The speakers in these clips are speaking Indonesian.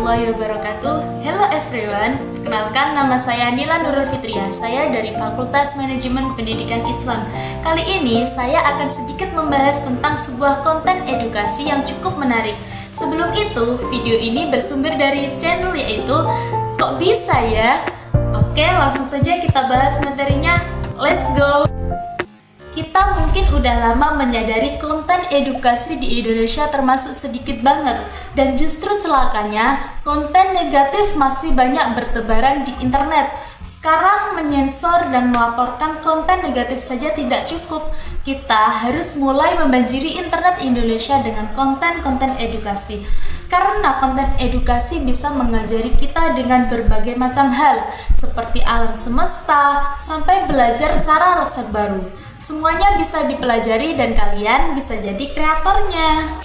warahmatullahi wabarakatuh. Hello everyone, kenalkan nama saya Nila Nurul Fitria. Saya dari Fakultas Manajemen Pendidikan Islam. Kali ini saya akan sedikit membahas tentang sebuah konten edukasi yang cukup menarik. Sebelum itu, video ini bersumber dari channel yaitu Kok Bisa Ya? Oke, langsung saja kita bahas materinya. Let's go! Kita mungkin udah lama menyadari konten edukasi di Indonesia termasuk sedikit banget. Dan justru celakanya, konten negatif masih banyak bertebaran di internet. Sekarang menyensor dan melaporkan konten negatif saja tidak cukup. Kita harus mulai membanjiri internet Indonesia dengan konten-konten edukasi. Karena konten edukasi bisa mengajari kita dengan berbagai macam hal, seperti alam semesta, sampai belajar cara resep baru. Semuanya bisa dipelajari dan kalian bisa jadi kreatornya.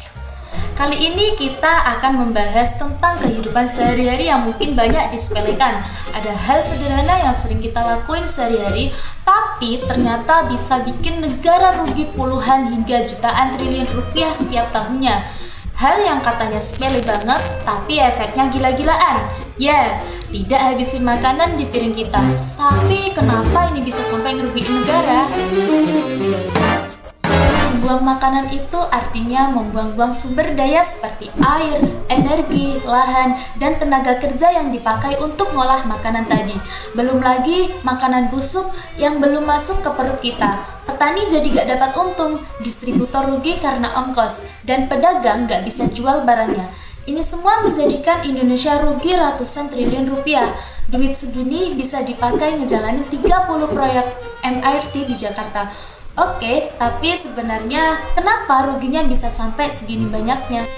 Kali ini kita akan membahas tentang kehidupan sehari-hari yang mungkin banyak disepelekan. Ada hal sederhana yang sering kita lakuin sehari-hari, tapi ternyata bisa bikin negara rugi puluhan hingga jutaan triliun rupiah setiap tahunnya. Hal yang katanya sepele banget, tapi efeknya gila-gilaan. Ya, tidak habisin makanan di piring kita. Tapi kenapa ini bisa sampai ngerugiin negara? Membuang makanan itu artinya membuang-buang sumber daya seperti air, energi, lahan, dan tenaga kerja yang dipakai untuk ngolah makanan tadi. Belum lagi makanan busuk yang belum masuk ke perut kita. Petani jadi gak dapat untung, distributor rugi karena ongkos, dan pedagang gak bisa jual barangnya. Ini semua menjadikan Indonesia rugi ratusan triliun rupiah. Duit segini bisa dipakai ngejalanin 30 proyek MRT di Jakarta. Oke, tapi sebenarnya kenapa ruginya bisa sampai segini banyaknya?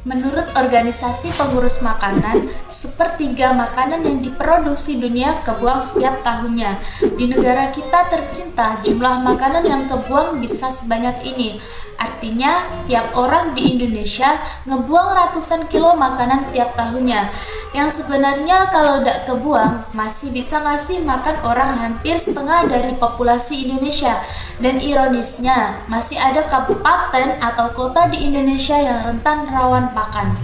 Menurut organisasi pengurus makanan, sepertiga makanan yang diproduksi dunia kebuang setiap tahunnya. Di negara kita tercinta, jumlah makanan yang kebuang bisa sebanyak ini. Artinya, tiap orang di Indonesia ngebuang ratusan kilo makanan tiap tahunnya. Yang sebenarnya kalau udah kebuang, masih bisa ngasih makan orang hampir setengah dari populasi Indonesia. Dan ironisnya, masih ada kabupaten atau kota di Indonesia yang rentan rawan pakan.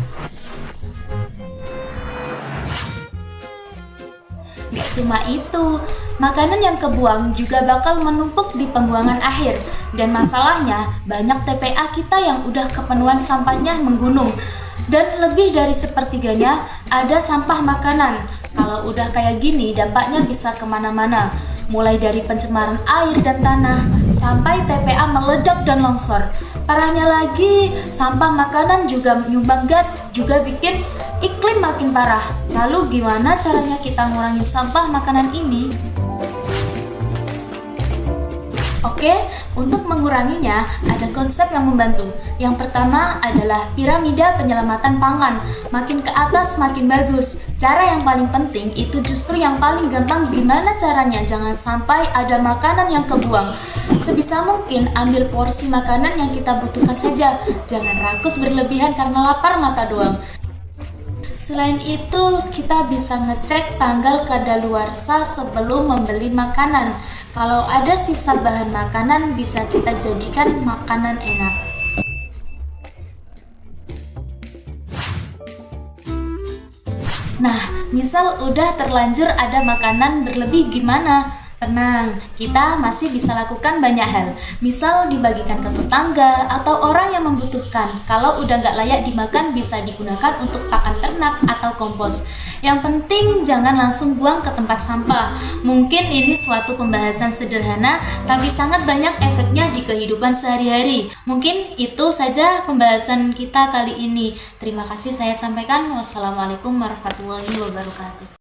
Gak cuma itu, makanan yang kebuang juga bakal menumpuk di pembuangan akhir. Dan masalahnya, banyak TPA kita yang udah kepenuhan sampahnya menggunung. Dan lebih dari sepertiganya ada sampah makanan. Kalau udah kayak gini, dampaknya bisa kemana-mana. Mulai dari pencemaran air dan tanah, sampai TPA meledak dan longsor. Parahnya lagi, sampah makanan juga menyumbang gas, juga bikin iklim makin parah. Lalu gimana caranya kita ngurangin sampah makanan ini? Oke, untuk menguranginya ada konsep yang membantu. Yang pertama adalah piramida penyelamatan pangan. Makin ke atas makin bagus. Cara yang paling penting itu justru yang paling gampang, gimana caranya jangan sampai ada makanan yang kebuang. Sebisa mungkin ambil porsi makanan yang kita butuhkan saja. Jangan rakus berlebihan karena lapar mata doang. Selain itu, kita bisa ngecek tanggal kadaluarsa sebelum membeli makanan. Kalau ada sisa bahan makanan, bisa kita jadikan makanan enak. Nah, misal udah terlanjur ada makanan berlebih gimana? Tenang, kita masih bisa lakukan banyak hal. Misal dibagikan ke tetangga atau orang yang membutuhkan. Kalau udah nggak layak dimakan, bisa digunakan untuk pakan ternak atau kompos. Yang penting jangan langsung buang ke tempat sampah. Mungkin ini suatu pembahasan sederhana, tapi sangat banyak efeknya di kehidupan sehari-hari. Mungkin itu saja pembahasan kita kali ini. Terima kasih saya sampaikan. Wassalamualaikum warahmatullahi wabarakatuh.